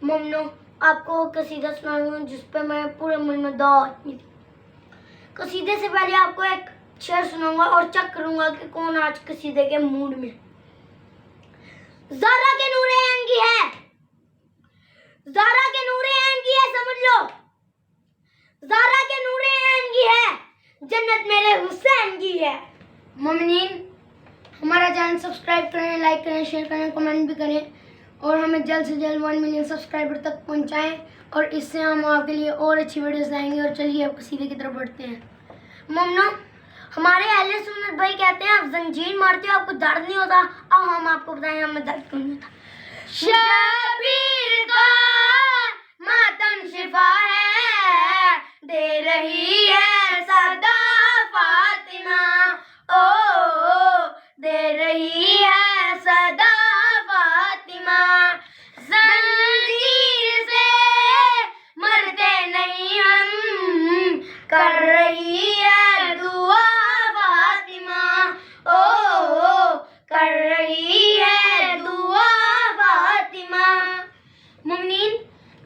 ममनो आपको कसीदा सुनाऊंगा जिस पे मैं पूरे मुल्क में 2 आदमी थी। कसीदे से पहले आपको एक शेर सुनाऊंगा और चेक करूंगा कि कौन आज कसीदे के मूड में। ज़ारा के नूरे एंगी है, ज़ारा के नूरे एंगी है, समझ लो। ज़ारा के नूरे एंगी है, जन्नत मेरे हुसैन की है। मोमिनीन, हमारा चैनल सब्सक्राइब करें, लाइक करें, शेयर करें, कमेंट भी करें और हमें जल्द से जल्द 1 मिलियन सब्सक्राइबर तक पहुंचाएं और इससे हम आपके लिए और अच्छी वीडियोस लाएंगे। और चलिए अब कसीदे की तरफ बढ़ते हैं। ममनो, हमारे अहले सुन्नत भाई कहते हैं आप जंजीर मारते हो, आपको दर्द नहीं होता। अब हम आपको बताएं हमें दर्द क्यों नहीं होता। शबीर का मातम शिफा है, दे रही है सदा फातिमा, ओ दे रही है सदा फातिमा। जंजीर से मरते नहीं हम, कर रही है दुआ फातिमा, ओ कर रही है दुआ फातिमा। मुमनीन,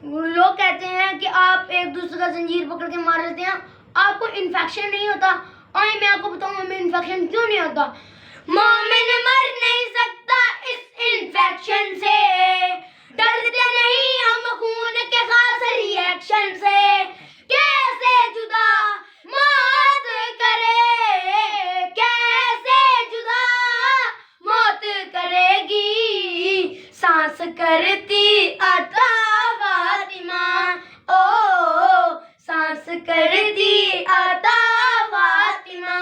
लोग कहते हैं कि आप एक दूसरे का जंजीर पकड़ के मार लेते हैं, आपको इन्फेक्शन नहीं होता। आइए मैं आपको बताऊं हमें इन्फेक्शन क्यों नहीं होता। मोमिन मर नहीं सकता इस इन्फेक्शन से, डरते नहीं हम खून के खास रिएक्शन से। कैसे जुदा मौत करे, कैसे जुदा मौत करेगी, सांस करती अता फातिमा, ओ सांस करती अता फातिमा।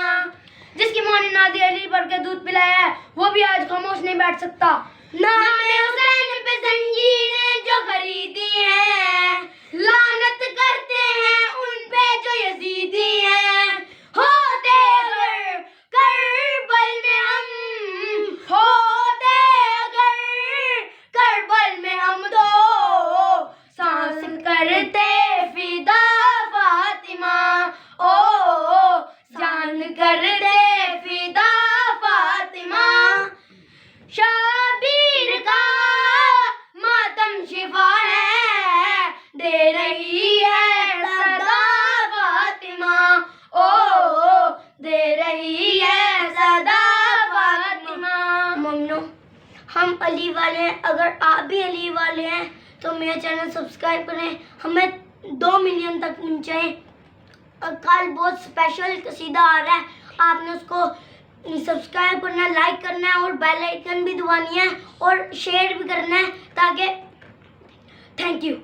जिसकी माँ ने नादिया अली भर के दूध पिलाया है वो भी आज खामोश नहीं बैठ सकता। नामे हुसैन पे जंजीरें जो खरीदी हैं, लानत करते हैं उन पे जो यजीदी हैं। होते अगर करबल में हम, होते अगर करबल में हम तो सांस करते फिदा फातिमा, ओ जान करते फिदा फातिमा। शबीर का मातम शिफा है, दे रही है सदा फातिमा, ओ दे रही है सदा फातिमा। ममनो, हम अली वाले हैं, अगर आप भी अली वाले हैं तो मेरा चैनल सब्सक्राइब करें, हमें 2 मिलियन तक पहुंचाएं। और कल बहुत स्पेशल कसीदा आ रहा है, आपने उसको सब्सक्राइब करना है, लाइक करना है और बेल आइकन भी दबानी है और शेयर भी करना है ताकि। Thank you.